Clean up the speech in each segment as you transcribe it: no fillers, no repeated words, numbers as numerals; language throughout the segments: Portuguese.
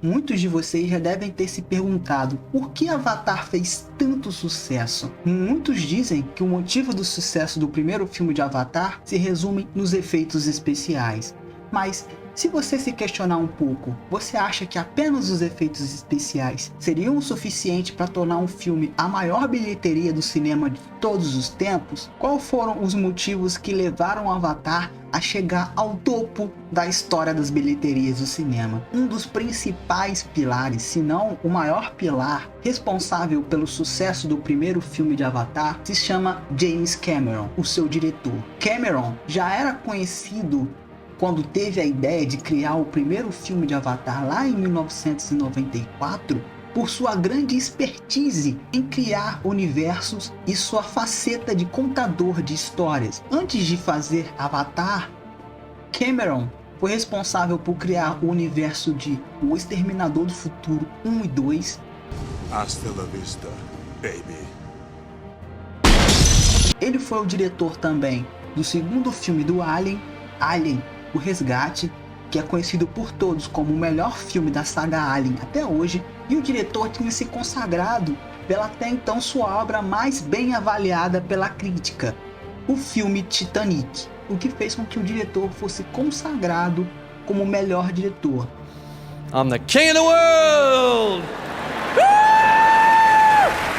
Muitos de vocês já devem ter se perguntado por que Avatar fez tanto sucesso. Muitos dizem que o motivo do sucesso do primeiro filme de Avatar se resume nos efeitos especiais. Mas se você se questionar um pouco, você acha que apenas os efeitos especiais seriam o suficiente para tornar um filme a maior bilheteria do cinema de todos os tempos? Quais foram os motivos que levaram Avatar a chegar ao topo da história das bilheterias do cinema? Um dos principais pilares, se não o maior pilar, responsável pelo sucesso do primeiro filme de Avatar, se chama James Cameron, o seu diretor. Cameron já era conhecido quando teve a ideia de criar o primeiro filme de Avatar lá em 1994, por sua grande expertise em criar universos e sua faceta de contador de histórias. Antes de fazer Avatar, Cameron foi responsável por criar o universo de O Exterminador do Futuro 1 e 2. Hasta la vista, baby. Ele foi o diretor também do segundo filme do Alien, O Resgate, que é conhecido por todos como o melhor filme da saga Alien até hoje, e o diretor tinha se consagrado pela até então sua obra mais bem avaliada pela crítica, o filme Titanic, o que fez com que o diretor fosse consagrado como o melhor diretor. I'm the king of the world!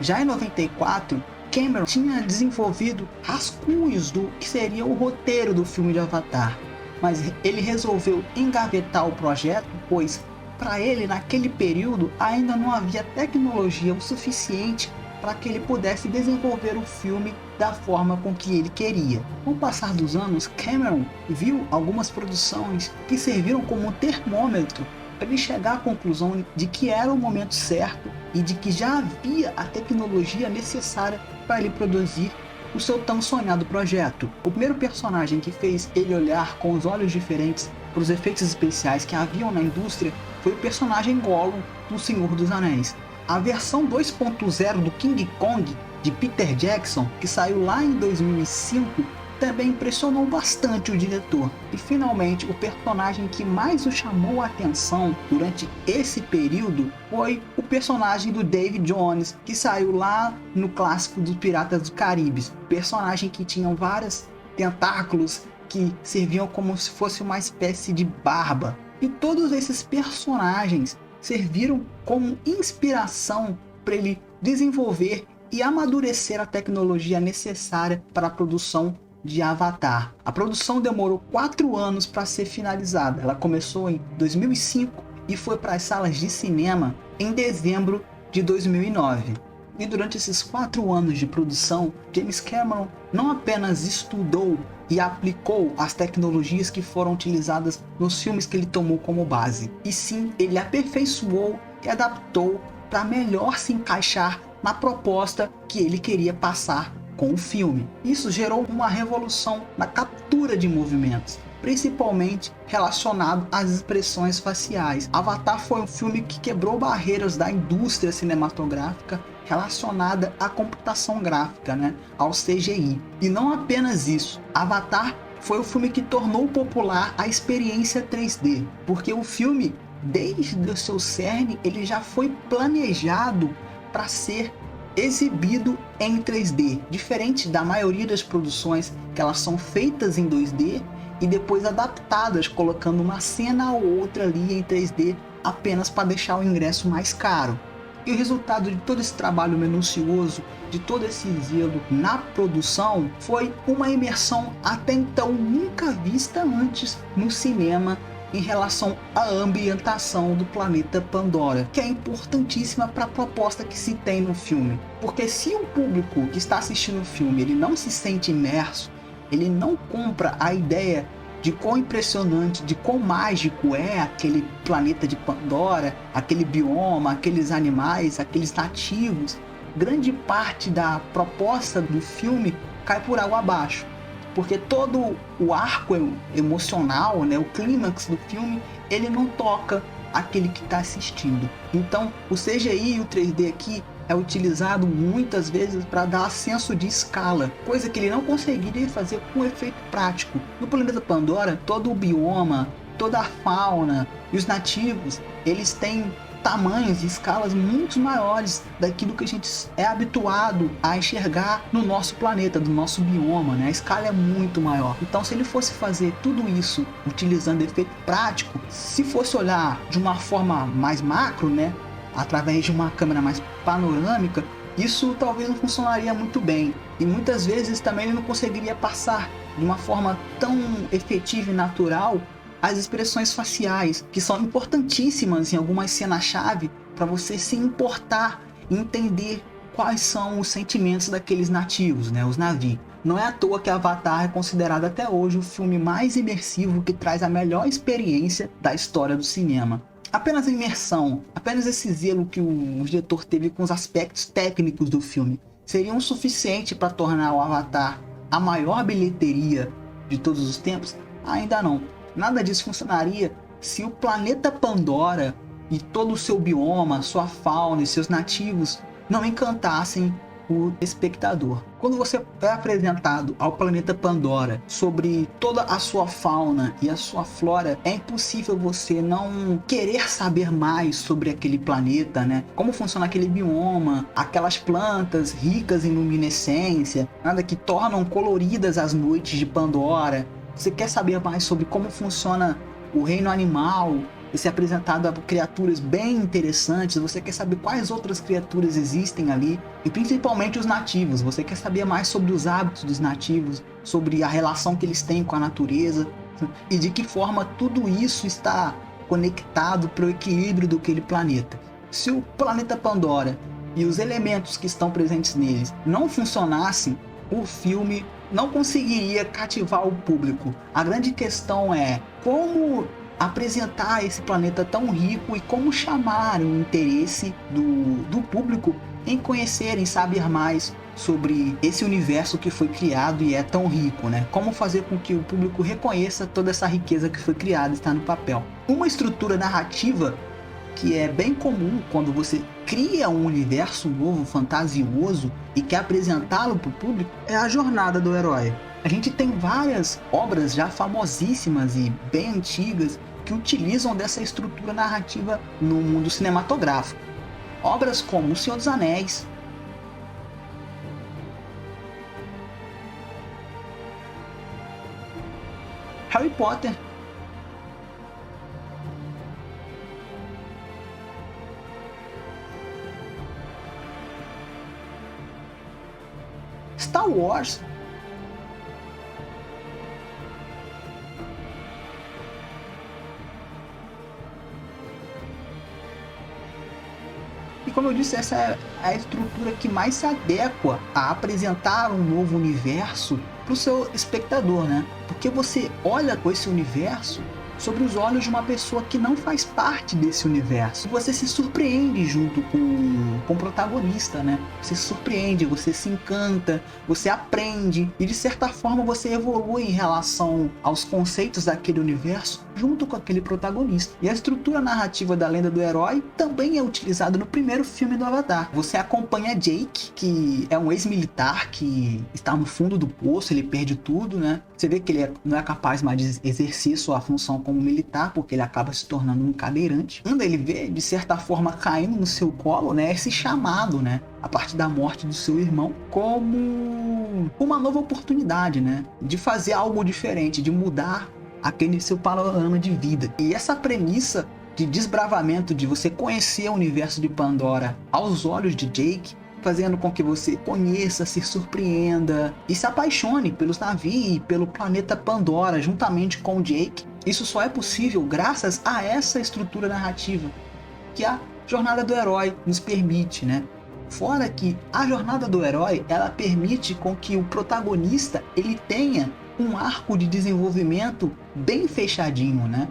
Já em 94, Cameron tinha desenvolvido rascunhos do que seria o roteiro do filme de Avatar, mas ele resolveu engavetar o projeto, pois para ele naquele período ainda não havia tecnologia o suficiente para que ele pudesse desenvolver o filme da forma com que ele queria. Com o passar dos anos, Cameron viu algumas produções que serviram como um termômetro para ele chegar à conclusão de que era o momento certo e de que já havia a tecnologia necessária para ele produzir o seu tão sonhado projeto. O primeiro personagem que fez ele olhar com os olhos diferentes para os efeitos especiais que haviam na indústria foi o personagem Gollum do Senhor dos Anéis. A versão 2.0 do King Kong de Peter Jackson, que saiu lá em 2005, também impressionou bastante o diretor. E finalmente, o personagem que mais o chamou a atenção durante esse período foi o personagem do Davy Jones, que saiu lá no clássico dos Piratas do Caribe. Personagem que tinha vários tentáculos que serviam como se fosse uma espécie de barba. E todos esses personagens serviram como inspiração para ele desenvolver e amadurecer a tecnologia necessária para a produção de Avatar. A produção demorou 4 anos para ser finalizada. Ela começou em 2005 e foi para as salas de cinema em dezembro de 2009. E durante esses 4 anos de produção, James Cameron não apenas estudou e aplicou as tecnologias que foram utilizadas nos filmes que ele tomou como base, e sim, ele aperfeiçoou e adaptou para melhor se encaixar na proposta que ele queria passar com o filme. Isso gerou uma revolução na captura de movimentos, principalmente relacionado às expressões faciais. Avatar foi um filme que quebrou barreiras da indústria cinematográfica relacionada à computação gráfica, ao CGI. E não apenas isso, Avatar foi o filme que tornou popular a experiência 3D, porque o filme, desde o seu cerne, ele já foi planejado para ser exibido em 3D, diferente da maioria das produções que elas são feitas em 2D e depois adaptadas, colocando uma cena ou outra ali em 3D apenas para deixar o ingresso mais caro. E o resultado de todo esse trabalho minucioso, de todo esse zelo na produção, foi uma imersão até então nunca vista antes no cinema em relação à ambientação do planeta Pandora, que é importantíssima para a proposta que se tem no filme. Porque se o público que está assistindo o filme ele não se sente imerso, ele não compra a ideia de quão impressionante, de quão mágico é aquele planeta de Pandora, aquele bioma, aqueles animais, aqueles nativos, grande parte da proposta do filme cai por água abaixo. Porque todo o arco emocional, o clímax do filme, ele não toca aquele que está assistindo. Então, o CGI e o 3D aqui é utilizado muitas vezes para dar senso de escala, coisa que ele não conseguiria fazer com efeito prático. No planeta Pandora, todo o bioma, toda a fauna e os nativos, eles têm tamanhos e escalas muito maiores daquilo que a gente é habituado a enxergar no nosso planeta, do nosso bioma, né? A escala é muito maior. Então, se ele fosse fazer tudo isso utilizando efeito prático, se fosse olhar de uma forma mais macro, né? Através de uma câmera mais panorâmica, isso talvez não funcionaria muito bem. E muitas vezes também ele não conseguiria passar de uma forma tão efetiva e natural as expressões faciais, que são importantíssimas em algumas cenas-chave para você se importar e entender quais são os sentimentos daqueles nativos, né, os Na'vi. Não é à toa que Avatar é considerado até hoje o filme mais imersivo que traz a melhor experiência da história do cinema. Apenas a imersão, apenas esse zelo que o diretor teve com os aspectos técnicos do filme seriam suficiente para tornar o Avatar a maior bilheteria de todos os tempos? Ainda não. Nada disso funcionaria se o planeta Pandora e todo o seu bioma, sua fauna e seus nativos não encantassem o espectador. Quando você é apresentado ao planeta Pandora sobre toda a sua fauna e a sua flora, é impossível você não querer saber mais sobre aquele planeta, né? Como funciona aquele bioma, aquelas plantas ricas em luminescência, nada que tornam coloridas as noites de Pandora. Você quer saber mais sobre como funciona o reino animal, você é apresentado a criaturas bem interessantes, você quer saber quais outras criaturas existem ali, e principalmente os nativos, você quer saber mais sobre os hábitos dos nativos, sobre a relação que eles têm com a natureza, e de que forma tudo isso está conectado para o equilíbrio daquele planeta. Se o planeta Pandora e os elementos que estão presentes neles não funcionassem, o filme não conseguiria cativar o público. A grande questão é como apresentar esse planeta tão rico e como chamar o interesse do público em conhecer, em saber mais sobre esse universo que foi criado e é tão rico, né? Como fazer com que o público reconheça toda essa riqueza que foi criada e está no papel. Uma estrutura narrativa que é bem comum quando você cria um universo novo, fantasioso, e quer apresentá-lo para o público, é a jornada do herói. A gente tem várias obras já famosíssimas e bem antigas que utilizam dessa estrutura narrativa no mundo cinematográfico. Obras como O Senhor dos Anéis, Harry Potter, Star Wars, e como eu disse, essa é a estrutura que mais se adequa a apresentar um novo universo para o seu espectador, né? Porque você olha com esse universo sobre os olhos de uma pessoa que não faz parte desse universo. Você se surpreende junto com o protagonista, né? Você se surpreende, você se encanta, você aprende e de certa forma você evolui em relação aos conceitos daquele universo junto com aquele protagonista. E a estrutura narrativa da Lenda do Herói também é utilizada no primeiro filme do Avatar. Você acompanha Jake, que é um ex-militar que está no fundo do poço, ele perde tudo, né? Você vê que ele não é capaz mais de exercer sua função como militar, porque ele acaba se tornando um cadeirante. Quando ele vê, de certa forma, caindo no seu colo, né, esse chamado, né, a partir da morte do seu irmão, como uma nova oportunidade, né, de fazer algo diferente, de mudar aquele seu panorama de vida. E essa premissa de desbravamento, de você conhecer o universo de Pandora aos olhos de Jake, fazendo com que você conheça, se surpreenda e se apaixone pelos Na'vi e pelo planeta Pandora juntamente com Jake. Isso só é possível graças a essa estrutura narrativa que a jornada do herói nos permite, né? Fora que a jornada do herói, ela permite com que o protagonista ele tenha um arco de desenvolvimento bem fechadinho, né?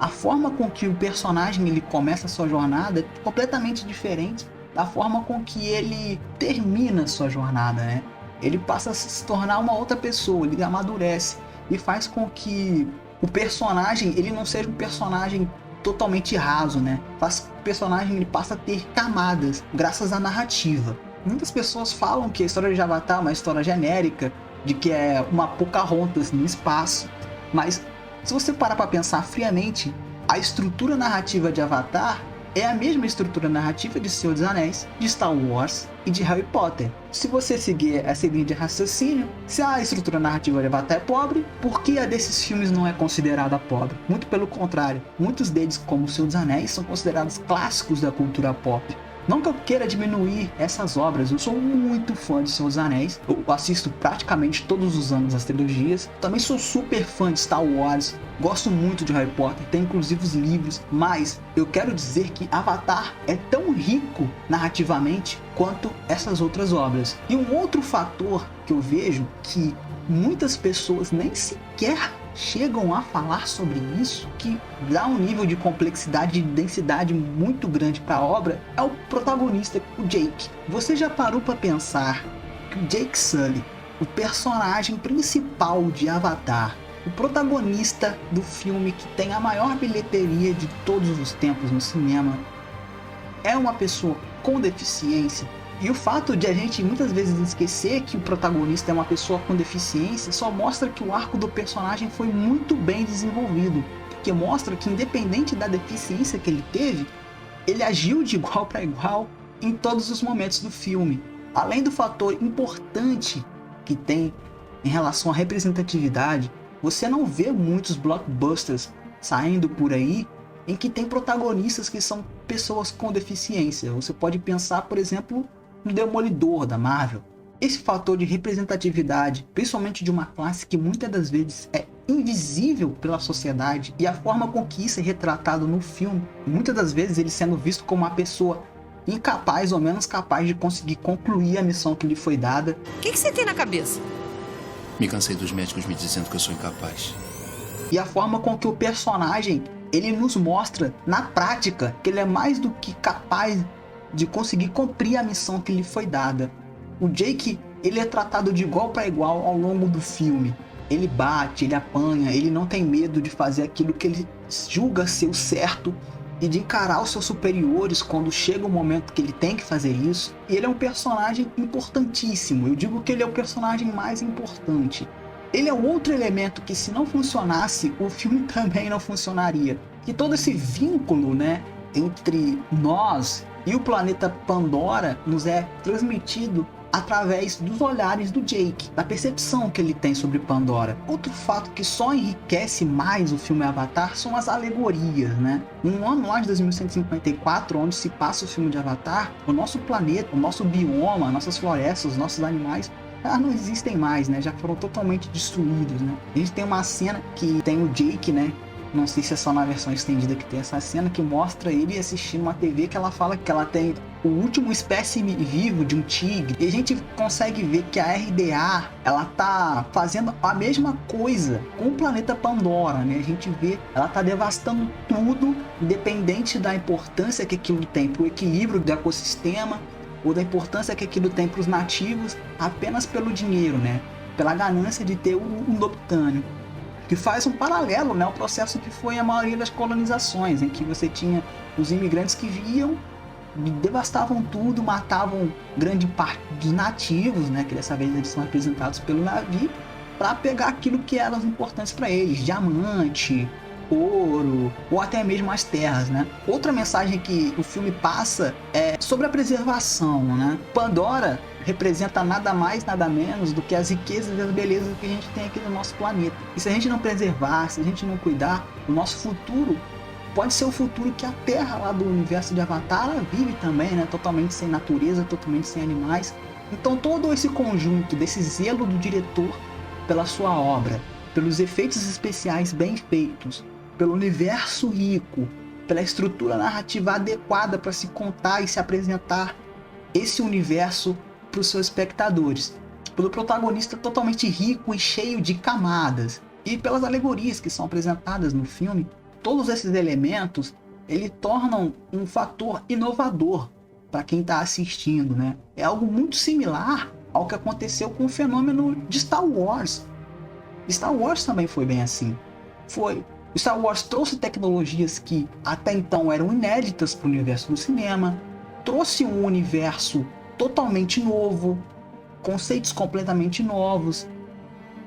A forma com que o personagem ele começa a sua jornada é completamente diferente da forma com que ele termina sua jornada, né? Ele passa a se tornar uma outra pessoa, ele amadurece e faz com que o personagem ele não seja um personagem totalmente raso, né? Faz que o personagem ele passa a ter camadas graças à narrativa. Muitas pessoas falam que a história de Avatar é uma história genérica, de que é uma Pocahontas no espaço, mas Se você parar para pensar friamente, a estrutura narrativa de Avatar é a mesma estrutura narrativa de Senhor dos Anéis, de Star Wars e de Harry Potter. Se você seguir essa linha de raciocínio, se a estrutura narrativa de Avatar é pobre, por que a desses filmes não é considerada pobre? Muito pelo contrário, muitos deles, como O Senhor dos Anéis, são considerados clássicos da cultura pop. Não que eu queira diminuir essas obras, eu sou muito fã de Senhor dos Anéis, eu assisto praticamente todos os anos as trilogias, também sou super fã de Star Wars, gosto muito de Harry Potter, tem inclusive os livros, mas eu quero dizer que Avatar é tão rico narrativamente quanto essas outras obras. E um outro fator que eu vejo que muitas pessoas nem sequer chegam a falar sobre isso, que dá um nível de complexidade e densidade muito grande para a obra, é o protagonista, o Jake. Você já parou para pensar que o Jake Sully, o personagem principal de Avatar, o protagonista do filme que tem a maior bilheteria de todos os tempos no cinema, é uma pessoa com deficiência? E o fato de a gente muitas vezes esquecer que o protagonista é uma pessoa com deficiência só mostra que o arco do personagem foi muito bem desenvolvido, porque mostra que independente da deficiência que ele teve, ele agiu de igual para igual em todos os momentos do filme. Além do fator importante que tem em relação à representatividade, você não vê muitos blockbusters saindo por aí em que tem protagonistas que são pessoas com deficiência. Você pode pensar, por exemplo, no Demolidor da Marvel. Esse fator de representatividade, principalmente de uma classe que muitas das vezes é invisível pela sociedade, e a forma com que isso é retratado no filme, muitas das vezes ele sendo visto como uma pessoa incapaz ou menos capaz de conseguir concluir a missão que lhe foi dada. O que você tem na cabeça? Me cansei dos médicos me dizendo que eu sou incapaz. E a forma com que o personagem, ele nos mostra na prática que ele é mais do que capaz de conseguir cumprir a missão que lhe foi dada. O Jake, ele é tratado de igual para igual ao longo do filme. Ele bate, ele apanha, ele não tem medo de fazer aquilo que ele julga ser o certo e de encarar os seus superiores quando chega o momento que ele tem que fazer isso. E ele é um personagem importantíssimo. Eu digo que ele é o personagem mais importante. Ele é um outro elemento que, se não funcionasse, o filme também não funcionaria. E todo esse vínculo, né, entre nós e o planeta Pandora nos é transmitido através dos olhares do Jake, da percepção que ele tem sobre Pandora. Outro fato que só enriquece mais o filme Avatar são as alegorias, né? Um ano lá de 2154, onde se passa o filme de Avatar, o nosso planeta, o nosso bioma, nossas florestas, os nossos animais não existem mais, né? Já foram totalmente destruídos, né? A gente tem uma cena que tem o Jake, né? Não sei se é só na versão estendida que tem essa cena, que mostra ele assistindo uma TV que ela fala que ela tem o último espécime vivo de um tigre. E a gente consegue ver que a RDA, ela tá fazendo a mesma coisa com o planeta Pandora, né? A gente vê, ela tá devastando tudo, independente da importância que aquilo tem pro equilíbrio do ecossistema, ou da importância que aquilo tem para os nativos, apenas pelo dinheiro, né? Pela ganância de ter um Lobitânio. Que faz um paralelo, né, ao processo que foi a maioria das colonizações, em que você tinha os imigrantes que viam, devastavam tudo, matavam grande parte dos nativos, né, que dessa vez eles são representados pelo navio, para pegar aquilo que eram importantes para eles, diamante, ouro, ou até mesmo as terras, né? Outra mensagem que o filme passa é sobre a preservação, né? Pandora representa nada mais, nada menos do que as riquezas e as belezas que a gente tem aqui no nosso planeta. E se a gente não preservar, se a gente não cuidar, o nosso futuro pode ser o futuro que a Terra lá do universo de Avatar ela vive também, né? Totalmente sem natureza, totalmente sem animais. Então todo esse conjunto desse zelo do diretor pela sua obra, pelos efeitos especiais bem feitos, pelo universo rico, pela estrutura narrativa adequada para se contar e se apresentar esse universo para os seus espectadores, pelo protagonista totalmente rico e cheio de camadas, e pelas alegorias que são apresentadas no filme. Todos esses elementos, ele tornam um fator inovador para quem está assistindo, né? É algo muito similar ao que aconteceu com o fenômeno de Star Wars. Star Wars também foi bem assim. Star Wars trouxe tecnologias que até então eram inéditas para o universo do cinema, trouxe um universo totalmente novo, conceitos completamente novos,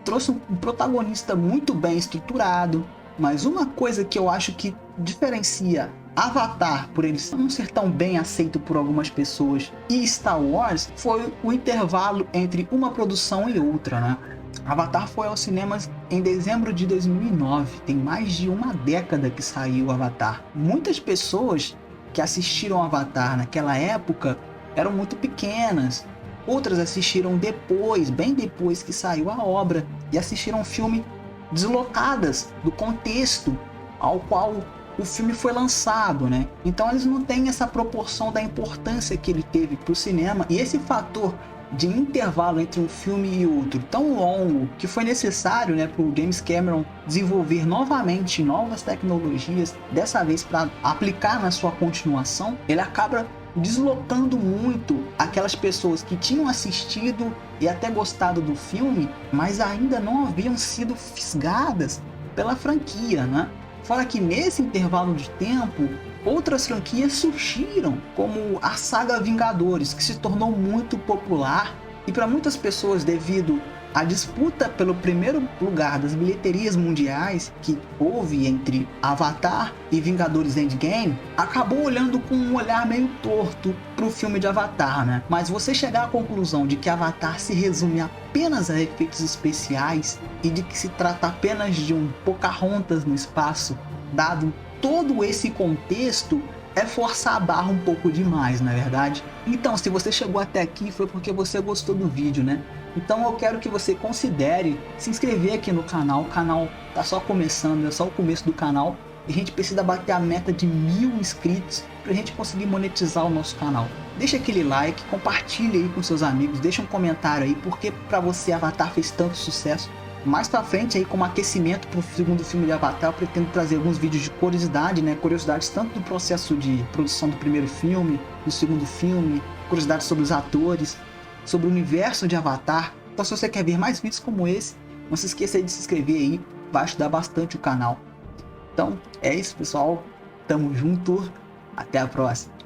trouxe um protagonista muito bem estruturado, Mas uma coisa que eu acho que diferencia Avatar, por ele não ser tão bem aceito por algumas pessoas, e Star Wars, foi o intervalo entre uma produção e outra, né? Avatar foi aos cinemas em dezembro de 2009, tem mais de uma década que saiu Avatar. Muitas pessoas que assistiram Avatar naquela época eram muito pequenas, outras assistiram depois, bem depois que saiu a obra, e assistiram o filme deslocadas do contexto ao qual o filme foi lançado, né? Então eles não têm essa proporção da importância que ele teve para o cinema, e esse fator de intervalo entre um filme e outro tão longo que foi necessário, né, para o James Cameron desenvolver novamente novas tecnologias, dessa vez para aplicar na sua continuação, ele acaba deslocando muito aquelas pessoas que tinham assistido e até gostado do filme, mas ainda não haviam sido fisgadas pela franquia, né? Fora que nesse intervalo de tempo, outras franquias surgiram, como a saga Vingadores, que se tornou muito popular, e para muitas pessoas, devido à disputa pelo primeiro lugar das bilheterias mundiais que houve entre Avatar e Vingadores Endgame, acabou olhando com um olhar meio torto para o filme de Avatar, né? Mas você chegar à conclusão de que Avatar se resume apenas a efeitos especiais e de que se trata apenas de um Pocahontas no espaço, dado todo esse contexto, é forçar a barra um pouco demais, não é verdade? Então, se você chegou até aqui, foi porque você gostou do vídeo, né? Então eu quero que você considere se inscrever aqui no canal. O canal tá só começando, é só o começo do canal, e a gente precisa bater a meta de 1000 inscritos pra gente conseguir monetizar o nosso canal. Deixa aquele like, compartilha aí com seus amigos, deixa um comentário aí, porque pra você Avatar fez tanto sucesso. Mais pra frente aí, como aquecimento pro segundo filme de Avatar, eu pretendo trazer alguns vídeos de curiosidade, né? Curiosidades tanto do processo de produção do primeiro filme, do segundo filme, curiosidades sobre os atores, sobre o universo de Avatar. Então se você quer ver mais vídeos como esse, não se esqueça de se inscrever aí, vai ajudar bastante o canal. Então é isso, pessoal, tamo junto, até a próxima.